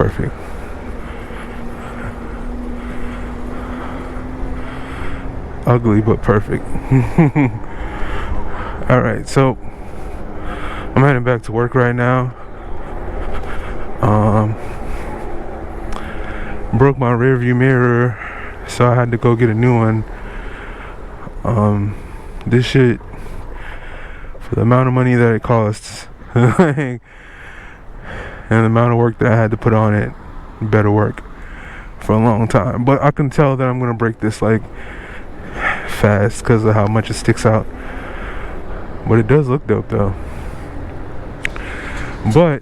perfect. Ugly but perfect. Alright, so I'm heading back to work right now. Broke my rear view mirror, so I had to go get a new one. This shit, for the amount of money that it costs and the amount of work that I had to put on it, better work for a long time. But I can tell that I'm gonna break this like fast because of how much it sticks out. But it does look dope though. But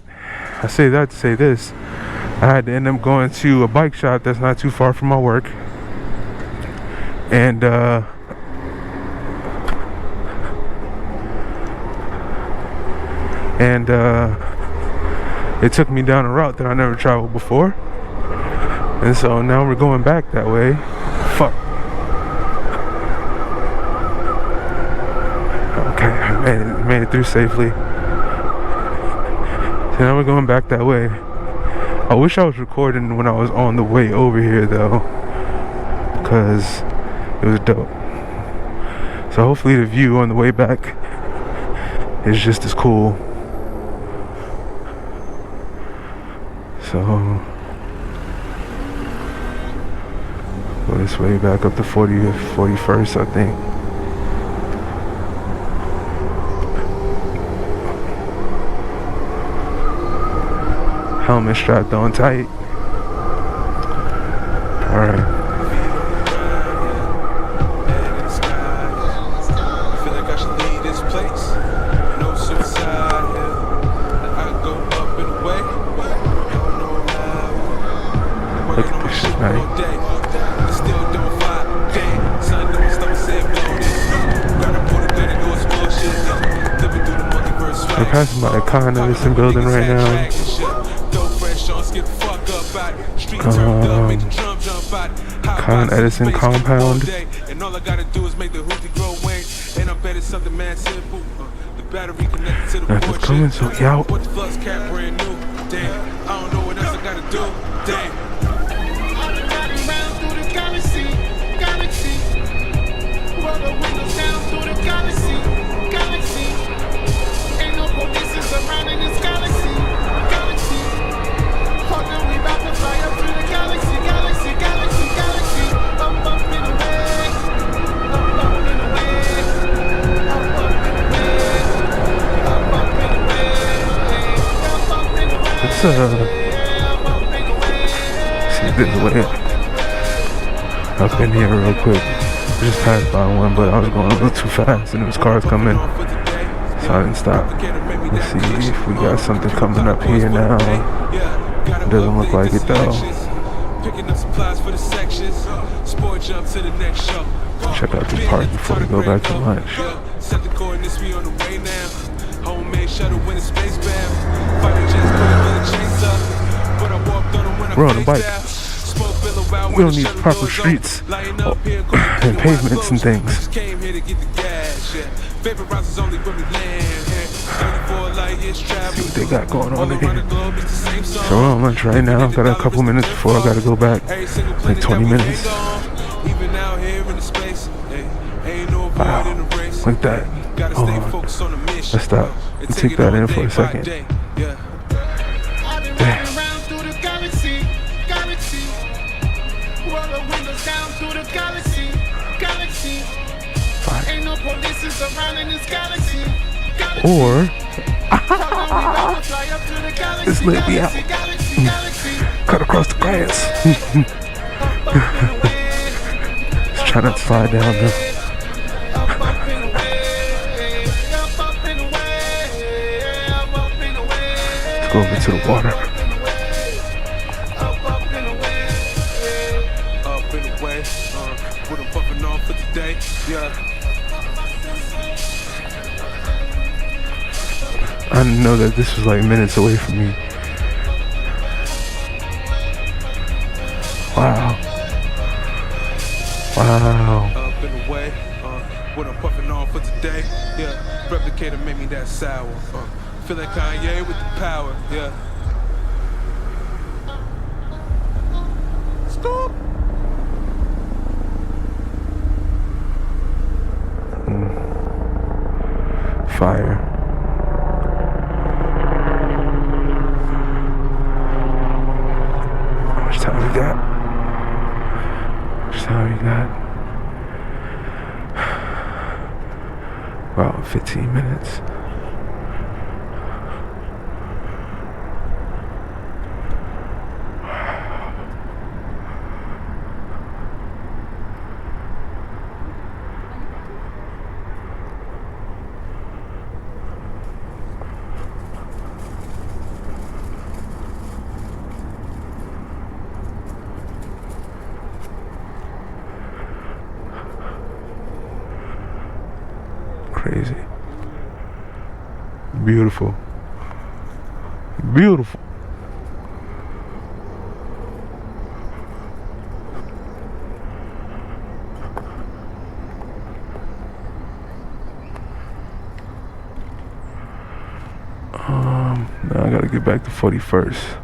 I say that to say this, I had to end up going to a bike shop that's not too far from my work, and it took me down a route that I never traveled before, and so now we're going back that way. Fuck. Okay, I made it through safely. So now we're going back that way. I wish I was recording when I was on the way over here though, because it was dope. So hopefully the view on the way back is just as cool. So go this way back up to 41st, I think. Helmet strapped on tight. Alright. Look at this shit, man. We're passing by the Con Edison building right now. Con Edison compound. Nothing's coming, so yo. See this way up in here real quick. I just passed by one, but I was going a little too fast and there was cars coming, so I didn't stop. Let's see if we got something coming up here now. Doesn't look like it though. Check out the park before we go back to lunch. We're on a bike. We don't need proper streets and pavements and things. See what they got going on in here. So we're on lunch right now. Got a couple minutes before I gotta go back. Like 20 minutes. Wow. Like that. Hold on. Let's stop and take that in for a second. Damn. Or this let me out. Cut across the grass. Let's try not to slide down though. Let's go over to the water. I didn't know that this was like minutes away from me. Wow. Wow. Up and away, what I'm puffing on for today. Yeah, replicator made me that sour. Feel like Kanye with the power. Yeah. Fire. How much time we got? How much time we got? About 15 minutes. Crazy. Beautiful. Beautiful. Now I gotta get back to 41st.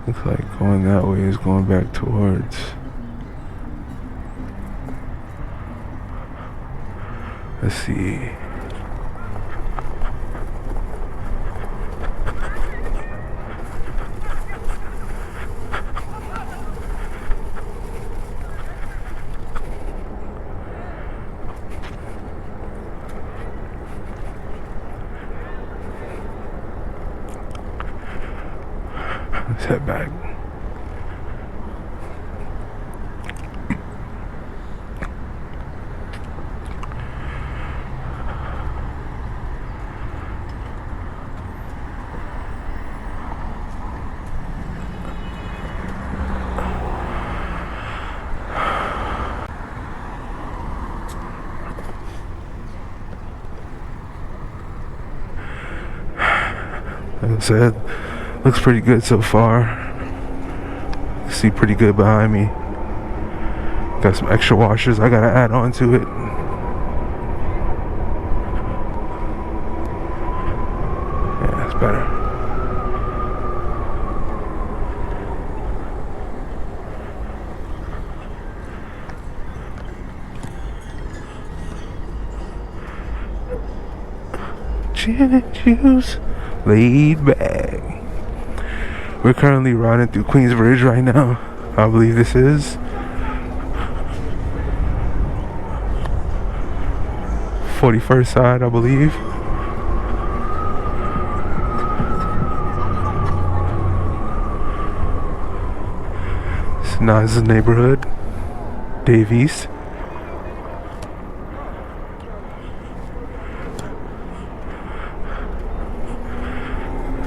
Looks like going that way is going back towards let's see. Let's head back. Like I said, looks pretty good so far. See pretty good behind me. Got some extra washers I gotta add on to it. Yeah, that's better. Gin and juice. Laid back. We're currently riding through Queensbridge right now. I believe this is 41st side, I believe. It's Naz's neighborhood, Dave East.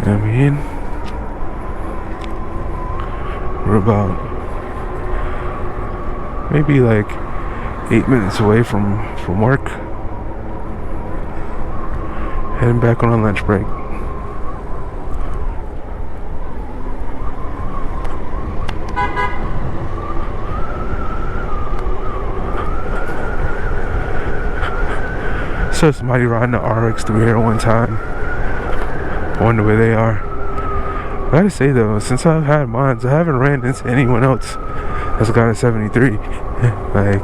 I mean, we're about maybe like 8 minutes away from work. Heading back on a lunch break. So somebody riding the RX through here one time. I wonder where they are. I gotta say though, since I've had mines, I haven't ran into anyone else that's got a 73. Like,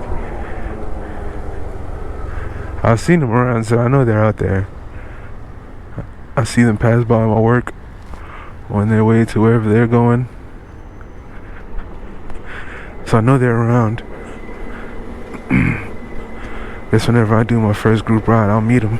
I've seen them around, so I know they're out there. I see them pass by my work on their way to wherever they're going. So I know they're around. Guess whenever I do my first group ride, I'll meet them.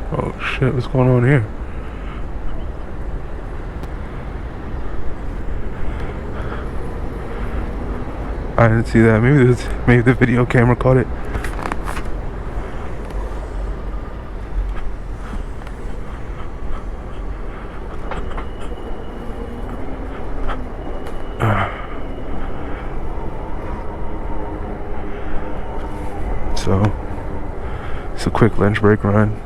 Oh shit, what's going on here? I didn't see that. Maybe the video camera caught it. So it's a quick lunch break run.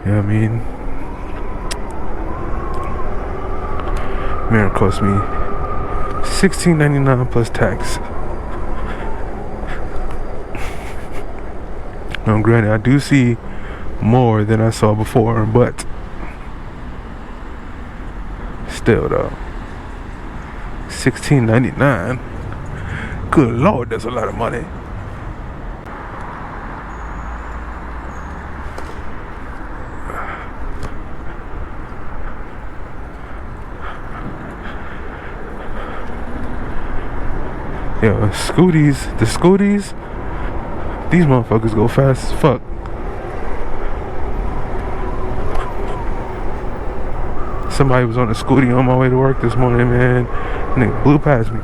Yeah, I mean, man, it cost me $16.99 plus tax. Now, granted, I do see more than I saw before, but still, though, $16.99. Good Lord, that's a lot of money. Yo, the scooties, these motherfuckers go fast as fuck. Somebody was on a scooty on my way to work this morning, man, and they blew past me.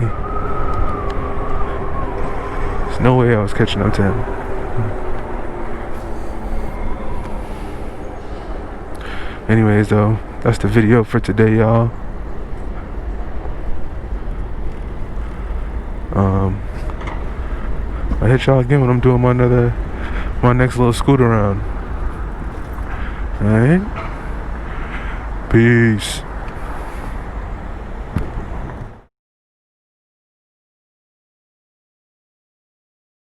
There's no way I was catching up to him. Anyways, though, that's the video for today, y'all. I'll hit y'all again when I'm doing my next little scoot around. Alright? Peace.